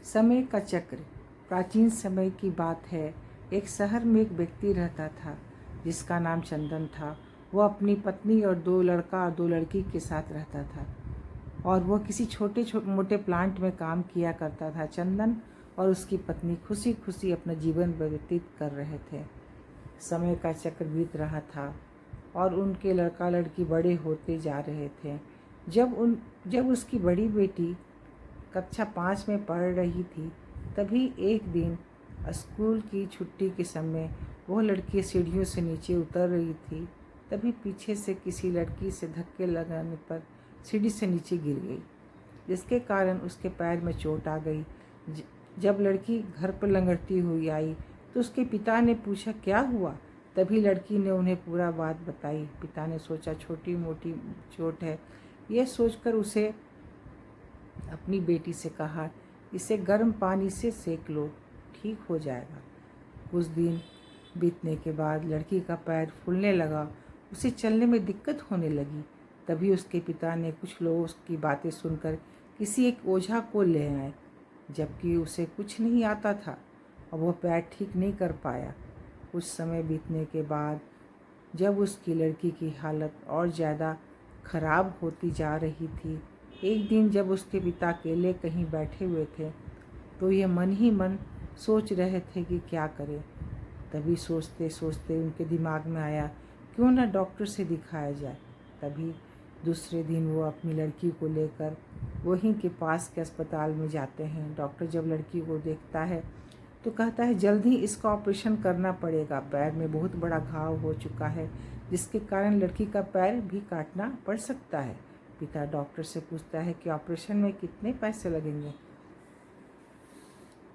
समय का चक्र। प्राचीन समय की बात है। एक शहर में एक व्यक्ति रहता था जिसका नाम चंदन था। वह अपनी पत्नी और दो लड़का और दो लड़की के साथ रहता था और वह किसी छोटे मोटे प्लांट में काम किया करता था। चंदन और उसकी पत्नी खुशी खुशी अपना जीवन व्यतीत कर रहे थे। समय का चक्र बीत रहा था और उनके लड़का लड़की बड़े होते जा रहे थे। जब उसकी बड़ी बेटी कक्षा 5 में पढ़ रही थी, तभी एक दिन स्कूल की छुट्टी के समय वह लड़की सीढ़ियों से नीचे उतर रही थी। तभी पीछे से किसी लड़की से धक्के लगाने पर सीढ़ी से नीचे गिर गई, जिसके कारण उसके पैर में चोट आ गई। जब लड़की घर पर लंगड़ती हुई आई तो उसके पिता ने पूछा क्या हुआ। तभी लड़की ने उन्हें पूरा बात बताई। पिता ने सोचा छोटी मोटी चोट है, यह सोचकर उसे अपनी बेटी से कहा इसे गर्म पानी से सेक लो, ठीक हो जाएगा। कुछ दिन बीतने के बाद लड़की का पैर फूलने लगा, उसे चलने में दिक्कत होने लगी। तभी उसके पिता ने कुछ लोगों की बातें सुनकर किसी एक ओझा को ले आए, जबकि उसे कुछ नहीं आता था और वह पैर ठीक नहीं कर पाया। कुछ समय बीतने के बाद जब उसकी लड़की की हालत और ज़्यादा खराब होती जा रही थी, एक दिन जब उसके पिता अकेले कहीं बैठे हुए थे तो ये मन ही मन सोच रहे थे कि क्या करें। तभी सोचते सोचते उनके दिमाग में आया क्यों ना डॉक्टर से दिखाया जाए। तभी दूसरे दिन वो अपनी लड़की को लेकर वहीं के पास के अस्पताल में जाते हैं। डॉक्टर जब लड़की को देखता है तो कहता है जल्द ही इसका ऑपरेशन करना पड़ेगा। पैर में बहुत बड़ा घाव हो चुका है, जिसके कारण लड़की का पैर भी काटना पड़ सकता है। पिता डॉक्टर से पूछता है कि ऑपरेशन में कितने पैसे लगेंगे।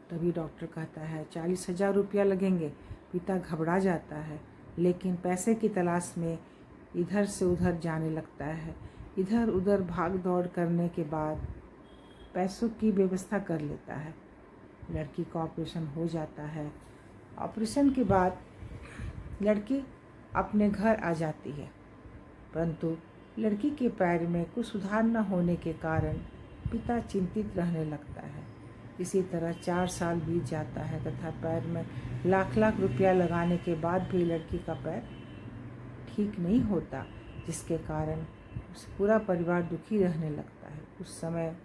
तभी डॉक्टर कहता है 40,000 रुपया लगेंगे। पिता घबरा जाता है, लेकिन पैसे की तलाश में इधर से उधर जाने लगता है। इधर उधर भाग दौड़ करने के बाद पैसों की व्यवस्था कर लेता है। लड़की का ऑपरेशन हो जाता है। ऑपरेशन के बाद लड़की अपने घर आ जाती है, परंतु लड़की के पैर में कुछ सुधार न होने के कारण पिता चिंतित रहने लगता है। इसी तरह 4 साल बीत जाता है तथा पैर में लाख लाख रुपया लगाने के बाद भी लड़की का पैर ठीक नहीं होता, जिसके कारण पूरा परिवार दुखी रहने लगता है। उस समय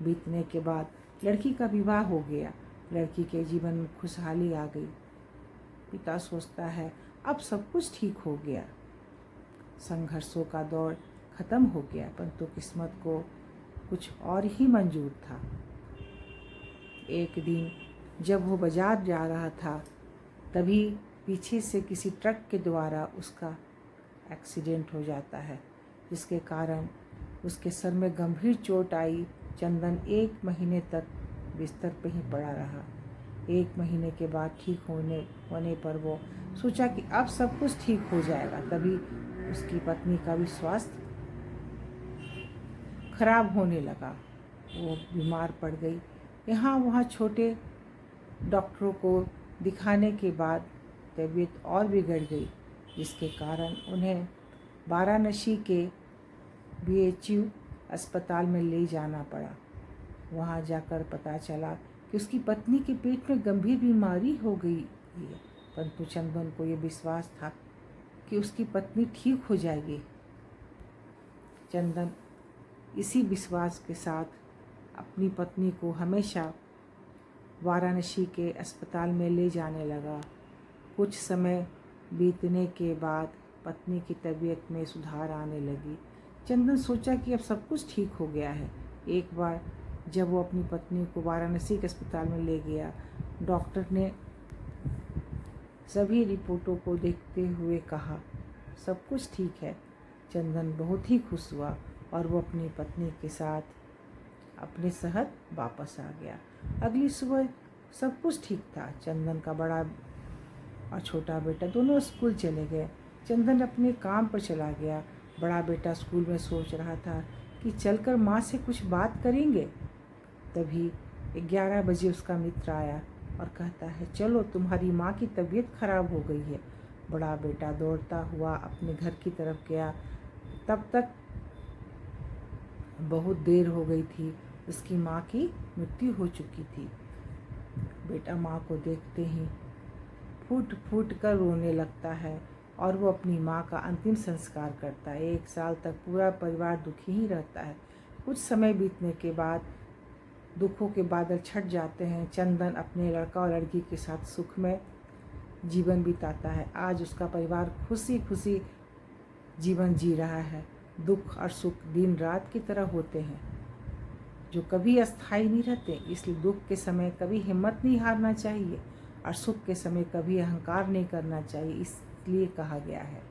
बीतने के बाद लड़की का विवाह हो गया। लड़की के जीवन में खुशहाली आ गई। पिता सोचता है अब सब कुछ ठीक हो गया, संघर्षों का दौर खत्म हो गया, परंतु किस्मत को कुछ और ही मंजूर था। एक दिन जब वो बाजार जा रहा था, तभी पीछे से किसी ट्रक के द्वारा उसका एक्सीडेंट हो जाता है, जिसके कारण उसके सर में गंभीर चोट आई। चंदन 1 महीने तक बिस्तर पर ही पड़ा रहा। 1 महीने के बाद ठीक होने पर वो सोचा कि अब सब कुछ ठीक हो जाएगा। तभी उसकी पत्नी का भी स्वास्थ्य खराब होने लगा। वो बीमार पड़ गई। यहाँ वहाँ छोटे डॉक्टरों को दिखाने के बाद तबीयत और बिगड़ गई, जिसके कारण उन्हें वाराणसी के BHU अस्पताल में ले जाना पड़ा। वहाँ जाकर पता चला कि उसकी पत्नी के पेट में गंभीर बीमारी हो गई है, परंतु चंदन को ये विश्वास था कि उसकी पत्नी ठीक हो जाएगी। चंदन इसी विश्वास के साथ अपनी पत्नी को हमेशा वाराणसी के अस्पताल में ले जाने लगा। कुछ समय बीतने के बाद पत्नी की तबीयत में सुधार आने लगी। चंदन सोचा कि अब सब कुछ ठीक हो गया है। एक बार जब वो अपनी पत्नी को वाराणसी के अस्पताल में ले गया, डॉक्टर ने सभी रिपोर्टों को देखते हुए कहा सब कुछ ठीक है। चंदन बहुत ही खुश हुआ और वो अपनी पत्नी के साथ अपने शहर वापस आ गया। अगली सुबह सब कुछ ठीक था। चंदन का बड़ा और छोटा बेटा दोनों स्कूल चले गए। चंदन अपने काम पर चला गया। बड़ा बेटा स्कूल में सोच रहा था कि चलकर माँ से कुछ बात करेंगे। तभी 11 बजे उसका मित्र आया और कहता है चलो तुम्हारी माँ की तबीयत खराब हो गई है। बड़ा बेटा दौड़ता हुआ अपने घर की तरफ गया। तब तक बहुत देर हो गई थी। उसकी माँ की मृत्यु हो चुकी थी। बेटा माँ को देखते ही फूट फूट कर रोने लगता है और वो अपनी माँ का अंतिम संस्कार करता है। 1 साल तक पूरा परिवार दुखी ही रहता है। कुछ समय बीतने के बाद दुखों के बादल छट जाते हैं। चंदन अपने लड़का और लड़की के साथ सुखमय जीवन बिताता है। आज उसका परिवार खुशी खुशी जीवन जी रहा है। दुख और सुख दिन रात की तरह होते हैं, जो कभी अस्थायी नहीं रहते। इसलिए दुख के समय कभी हिम्मत नहीं हारना चाहिए और सुख के समय कभी अहंकार नहीं करना चाहिए, इसलिए कहा गया है।